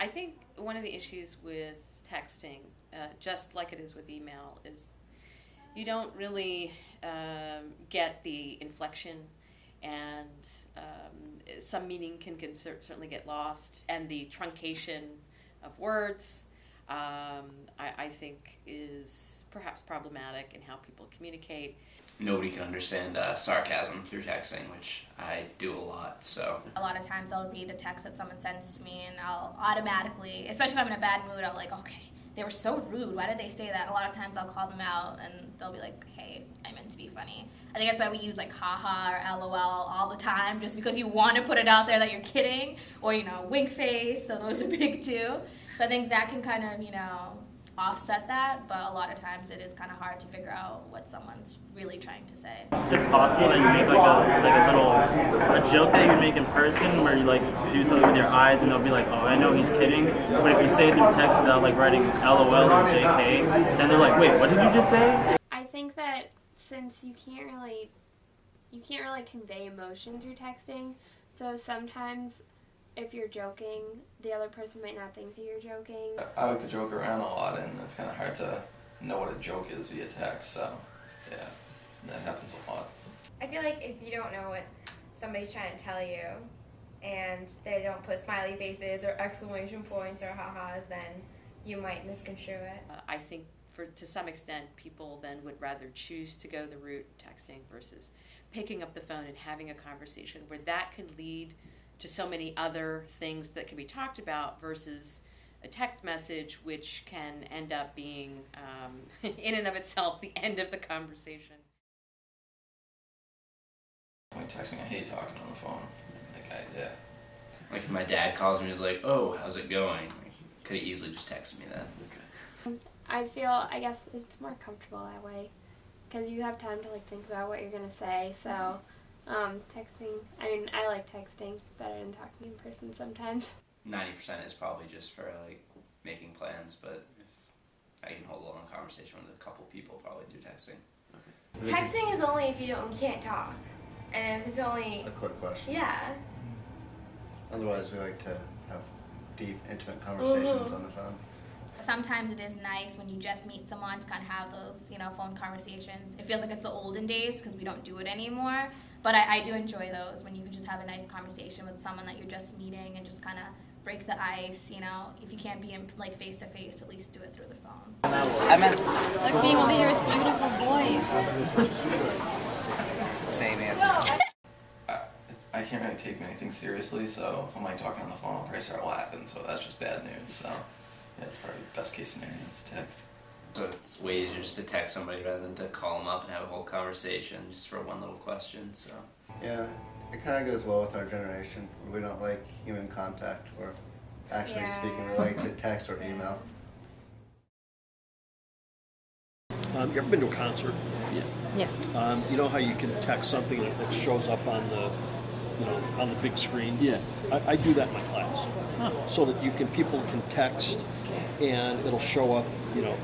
I think one of the issues with texting, just like it is with email, is you don't really get the inflection, and some meaning can certainly get lost, and the truncation of words, I think is perhaps problematic in how people communicate. Nobody can understand sarcasm through texting, which I do a lot, so. A lot of times I'll read a text that someone sends to me and I'll automatically, especially if I'm in a bad mood, I'll like, okay, they were so rude, why did they say that? A lot of times I'll call them out and they'll be like, hey, I meant to be funny. I think that's why we use like haha or LOL all the time, just because you want to put it out there that you're kidding, or wink face, so those are big too. So I think that can kind of, offset that, but a lot of times it is kind of hard to figure out what someone's really trying to say. It's possible that you make a joke that you make in person where you do something with your eyes and they'll be like, oh, I know he's kidding. But if you say it through text without writing LOL or JK, then they're like, wait, what did you just say? I think that since you can't really convey emotion through texting, so sometimes if you're joking, the other person might not think that you're joking. I like to joke around a lot, and it's kind of hard to know what a joke is via text, so yeah, that happens a lot. I feel like if you don't know what somebody's trying to tell you, and they don't put smiley faces or exclamation points or ha-has, then you might misconstrue it. I think to some extent people then would rather choose to go the route texting versus picking up the phone and having a conversation where that can lead to so many other things that can be talked about versus a text message, which can end up being, in and of itself, the end of the conversation. When texting, I hate talking on the phone. Yeah. Like if my dad calls me and is like, oh, how's it going? Could he easily just text me that? Okay. I guess it's more comfortable that way, because you have time to think about what you're going to say, so texting, I like texting better than talking in person sometimes. 90% is probably just for making plans, but if I can hold a long conversation with a couple people, probably through texting. Okay. Texting is only if you can't talk, and if it's only a quick question. Yeah. Otherwise, we like to have deep, intimate conversations on the phone. Sometimes it is nice when you just meet someone to kind of have those, phone conversations. It feels like it's the olden days because we don't do it anymore. But I do enjoy those when you can just have a nice conversation with someone that you're just meeting and just kind of break the ice, If you can't be in face to face, at least do it through the phone. I meant being able to hear his beautiful voice. Same answer. I can't really take anything seriously, so if I'm talking on the phone, I'll probably start laughing, so that's just bad news. So yeah, it's probably the best case scenario is to text. So it's way easier just to text somebody rather than to call them up and have a whole conversation just for one little question, so. Yeah, it kind of goes well with our generation. We don't like human contact or actually speaking. We like to text or email. You ever been to a concert? Yeah. You know how you can text something that shows up on the, on the big screen? Yeah. I do that in my class, so that people can text and it'll show up,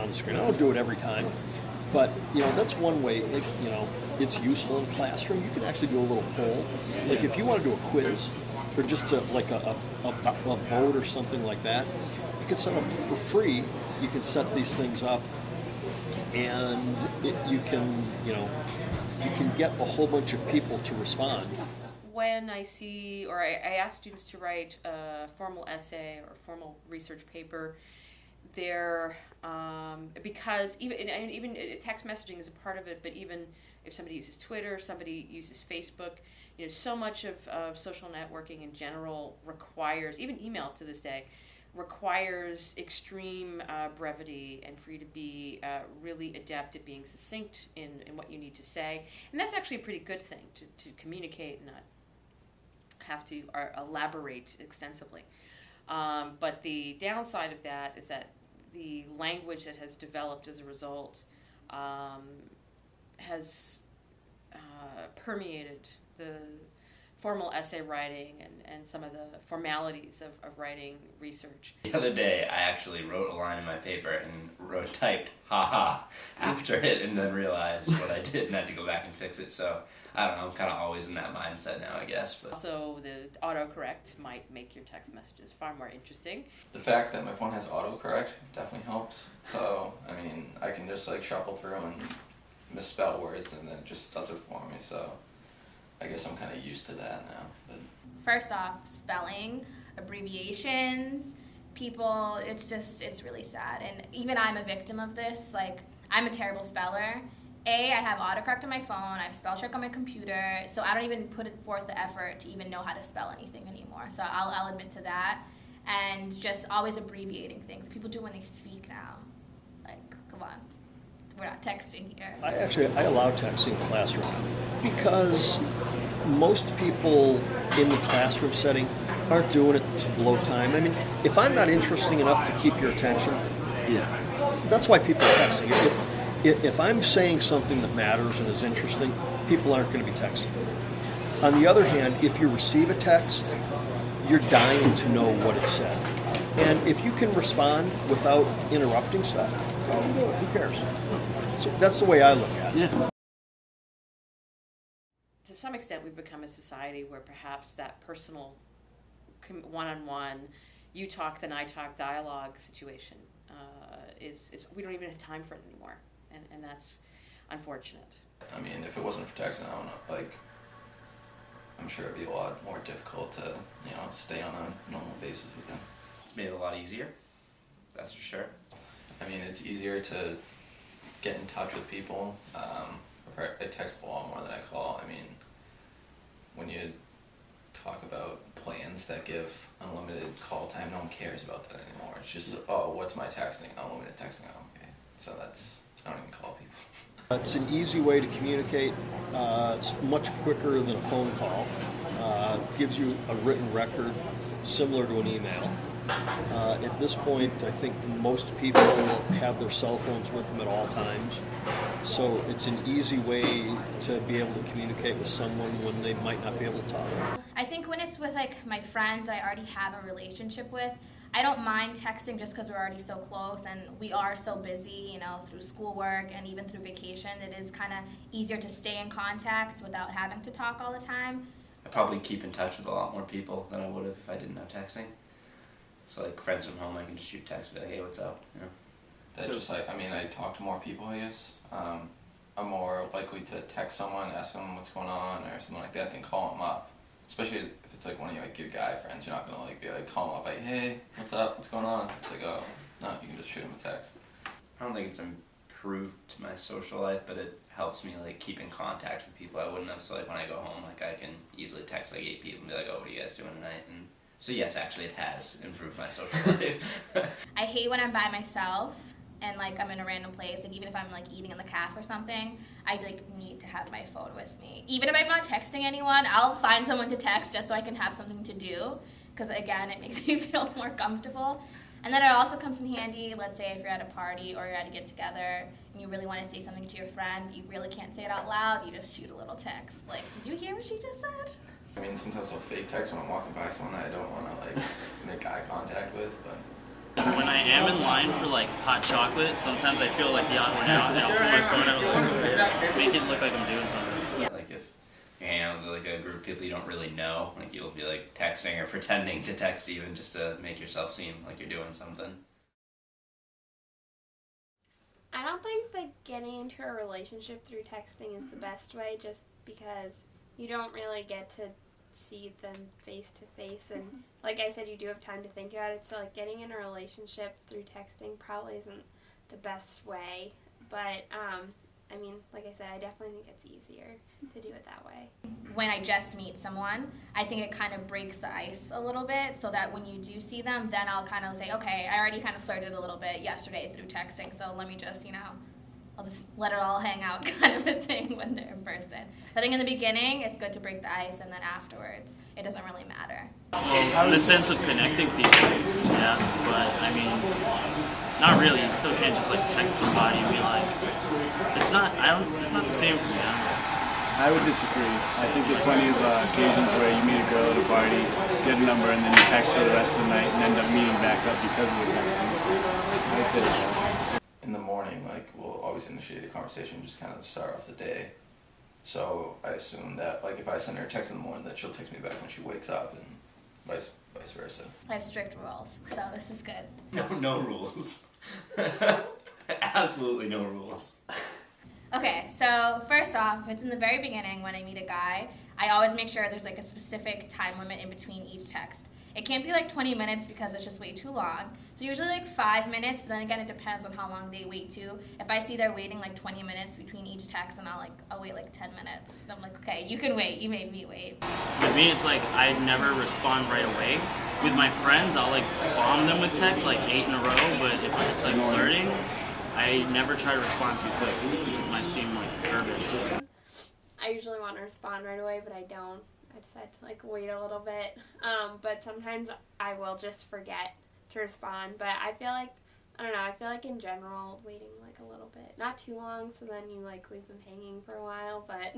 on the screen. I don't do it every time, but that's one way. It's useful in a classroom. You can actually do a little poll. Like if you want to do a quiz or just a vote or something like that, you can set up for free. You can set these things up, and you can get a whole bunch of people to respond. When I see, or I ask students to write a formal essay or a formal research paper, because even text messaging is a part of it, but even if somebody uses Twitter, somebody uses Facebook, so much of social networking in general requires, even email to this day, requires extreme brevity and for you to be really adept at being succinct in what you need to say. And that's actually a pretty good thing, to communicate and not have to elaborate extensively. But the downside of that is that the language that has developed as a result has permeated the formal essay writing and some of the formalities of writing research. The other day, I actually wrote a line in my paper and typed "haha" after it, and then realized what I did and had to go back and fix it. So I don't know. I'm kind of always in that mindset now, I guess. But Also, the autocorrect might make your text messages far more interesting. The fact that my phone has autocorrect definitely helps. So, I mean, I can just like shuffle through and misspell words and then it just does it for me. So, I guess I'm kind of used to that now. But First off, spelling, abbreviations, people, it's really sad. And even I'm a victim of this. Like, I'm a terrible speller. I have autocorrect on my phone, I have spell check on my computer, so I don't even put forth the effort to even know how to spell anything anymore. So I'll admit to that. And just always abbreviating things. People do when they speak now. Like, come on. We're not texting here. I allow texting in the classroom because most people in the classroom setting aren't doing it to blow time. I mean, if I'm not interesting enough to keep your attention, that's why people are texting. If I'm saying something that matters and is interesting, people aren't going to be texting. On the other hand, if you receive a text, you're dying to know what it said. And if you can respond without interrupting stuff, who cares? So that's the way I look at it. To some extent, we've become a society where perhaps that personal one-on-one, you talk then I talk dialogue situation is we don't even have time for it anymore, and that's unfortunate. I mean, if it wasn't for texting, I don't know, like, I'm sure it'd be a lot more difficult to, stay on a normal basis with them. it's made it a lot easier. That's for sure. I mean, it's easier to get in touch with people. I text a lot more than I call. I mean, when you talk about plans that give unlimited call time, no one cares about that anymore. It's just, oh, what's my texting? Unlimited texting. Oh, okay. So I don't even call people. It's an easy way to communicate. It's much quicker than a phone call. Gives you a written record similar to an email. At this point, I think most people have their cell phones with them at all times. So it's an easy way to be able to communicate with someone when they might not be able to talk. I think when it's with like my friends that I already have a relationship with, I don't mind texting just because we're already so close and we are so busy, through schoolwork and even through vacation. It is kind of easier to stay in contact without having to talk all the time. I probably keep in touch with a lot more people than I would have if I didn't have texting. So like friends from home, I can just shoot text and be like, hey, what's up? That's just like, I talk to more people, I guess. I'm more likely to text someone, ask them what's going on or something like that, than call them up. Especially if it's like one of your guy friends, you're not gonna be call them up like, hey, what's up, what's going on? It's like, oh, no, you can just shoot them a text. I don't think it's improved my social life, but it helps me keep in contact with people I wouldn't have. So when I go home, I can easily text 8 people and be like, oh, what are you guys doing tonight? And so yes, actually, it has improved my social life. I hate when I'm by myself and I'm in a random place. Even if I'm eating in the cafe or something, I need to have my phone with me. Even if I'm not texting anyone, I'll find someone to text just so I can have something to do. Because again, it makes me feel more comfortable. And then it also comes in handy, let's say if you're at a party or you're at a get-together and you really want to say something to your friend, but you really can't say it out loud, you just shoot a little text. Did you hear what she just said? I mean, sometimes I'll fake text when I'm walking by someone that I don't want to make eye contact with, but when I am in line for hot chocolate, sometimes I feel the odd one out and I'll pull my phone out make it look like I'm doing something. If you hang out with a group of people you don't really know, you'll be texting or pretending to text even just to make yourself seem like you're doing something. I don't think getting into a relationship through texting is the best way, just because you don't really get to see them face to face, and like I said, you do have time to think about it, so getting in a relationship through texting probably isn't the best way, but like I said, I definitely think it's easier to do it that way. When I just meet someone, I think it kind of breaks the ice a little bit, so that when you do see them, then I'll kind of say, okay, I already kind of flirted a little bit yesterday through texting, so let me just, I'll just let it all hang out kind of a thing when they're in person. So I think in the beginning, it's good to break the ice, and then afterwards, it doesn't really matter. The sense of connecting people, yeah, but not really. You still can't just text somebody and be it's not the same for me. I would disagree. I think there's plenty of occasions where you meet a girl at a party, get a number, and then you text for the rest of the night and end up meeting back up because of the texting. So I would say yes. In the morning, like, we'll always initiate a conversation, just kind of start off the day. So I assume that, like, if I send her a text in the morning, that she'll text me back when she wakes up, and vice versa. I have strict rules, so this is good. No rules. Absolutely no rules. Okay, so first off, if it's in the very beginning when I meet a guy, I always make sure there's like a specific time limit in between each text. It can't be like 20 minutes because it's just way too long. So usually like 5 minutes, but then again it depends on how long they wait too. If I see they're waiting like 20 minutes between each text, and I'll wait like 10 minutes. And I'm like, okay, you can wait, you made me wait. With me, it's like I never respond right away. With my friends, I'll like bomb them with texts like 8 in a row, but if it's like flirting, I never try to respond too quick because it might seem like urban. I usually want to respond right away, but I don't. I decide to like wait a little bit. But sometimes I will just forget to respond. But I feel like in general waiting like a little bit, not too long, so then you like leave them hanging for a while. But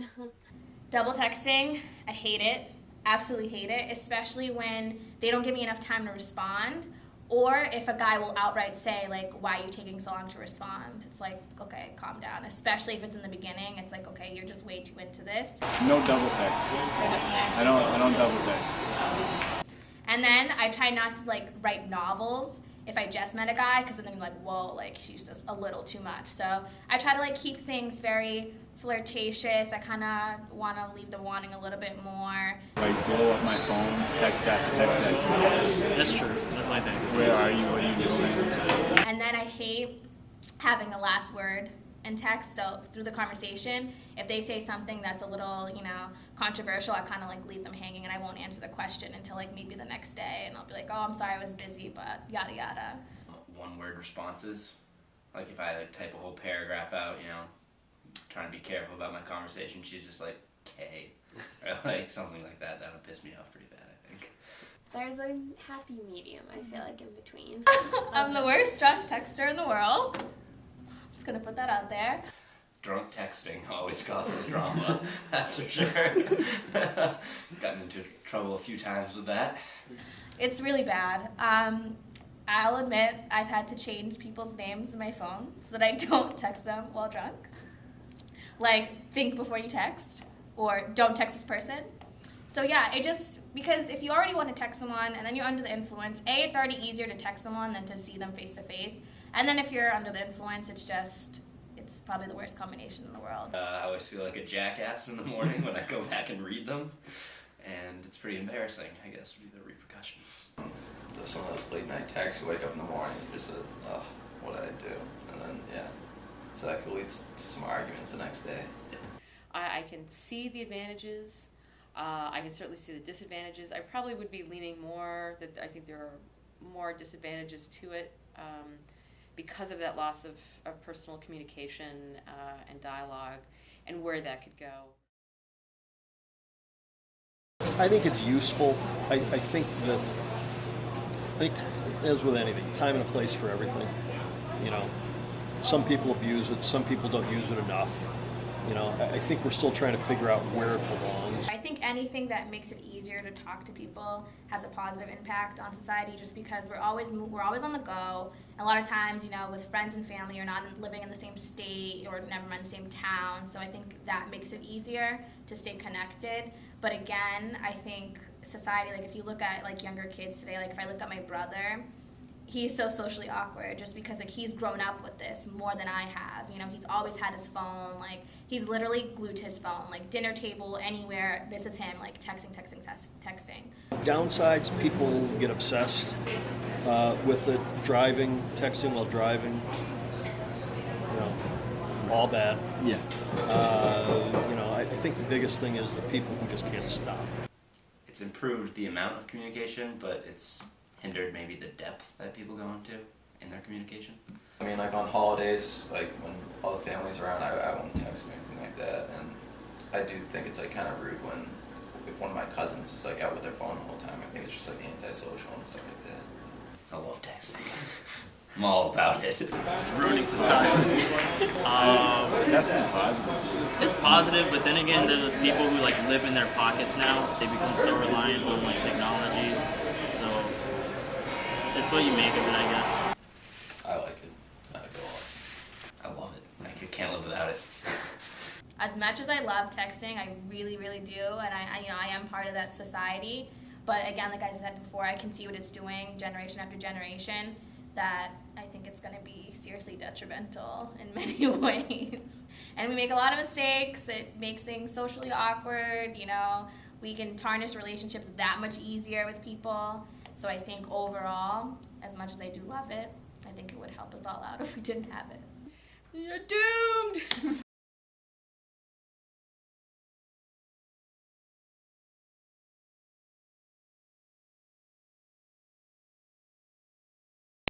Double texting, I hate it. Absolutely hate it, especially when they don't give me enough time to respond, or if a guy will outright say, like, why are you taking so long to respond? It's like, okay, calm down. Especially if it's in the beginning, it's like, okay, you're just way too into this. No double text. I don't double text. And then I try not to, like, write novels if I just met a guy, because then I'm like, whoa, like, she's just a little too much. So I try to, like, keep things very flirtatious. I kind of want to leave them wanting a little bit more. Like, blow up my phone, text after text. That's true. That's my thing. Where are you? What are you doing? And then I hate having the last word in text. So through the conversation, if they say something that's a little, controversial, I kind of like leave them hanging, and I won't answer the question until like maybe the next day, and I'll be like, oh, I'm sorry, I was busy, but yada yada. One-word responses. Like if I type a whole paragraph out, trying to be careful about my conversation, she's just like, K, or like something like that. That would piss me off pretty bad, I think. there's a happy medium, I feel like, in between. I'm the worst drunk texter in the world. I'm just gonna put that out there. Drunk texting always causes drama, that's for sure. Gotten into trouble a few times with that. It's really bad. I'll admit I've had to change people's names in my phone so that I don't text them while drunk. Like, think before you text, or don't text this person. So yeah, because if you already want to text someone and then you're under the influence, A, it's already easier to text someone than to see them face to face. And then if you're under the influence, it's probably the worst combination in the world. I always feel like a jackass in the morning when I go back and read them, and it's pretty embarrassing, I guess, would be the repercussions. Some of those late night texts, you wake up in the morning, you just what did I do? And then, yeah. So that could lead to some arguments the next day. I can see the advantages. I can certainly see the disadvantages. I probably would be leaning more that I think there are more disadvantages to it because of that loss of personal communication and dialogue and where that could go. I think it's useful. I think as with anything, time and a place for everything. Some people abuse it, some people don't use it enough. I think we're still trying to figure out where it belongs. I think anything that makes it easier to talk to people has a positive impact on society, just because we're always on the go. A lot of times, with friends and family, you're not living in the same state or never mind the same town. So I think that makes it easier to stay connected. But again, I think society, like if you look at like younger kids today, like if I look at my brother, he's so socially awkward just because like he's grown up with this more than I have. He's always had his phone, like he's literally glued to his phone, like dinner table, anywhere, this is him, like texting. Downsides, people get obsessed with it, texting while driving, all bad. Yeah. I think the biggest thing is the people who just can't stop. It's improved the amount of communication, but it's hindered maybe the depth that people go into in their communication. I mean, like on holidays, like when all the family's around, I won't text or anything like that. And I do think it's like kind of rude if one of my cousins is like out with their phone the whole time. I think it's just like antisocial and stuff like that. I love texting. I'm all about it. It's ruining society. Definitely positive. It's positive, but then again, there's those people who like live in their pockets now. They become so reliant on like technology. So it's what you make of it, I guess. I like it. I go off. I love it. I can't live without it. As much as I love texting, I really, really do, and I am part of that society. But again, like I said before, I can see what it's doing generation after generation, that I think it's going to be seriously detrimental in many ways. And we make a lot of mistakes. It makes things socially awkward, We can tarnish relationships that much easier with people. So I think overall, as much as I do love it, I think it would help us all out if we didn't have it. You're doomed!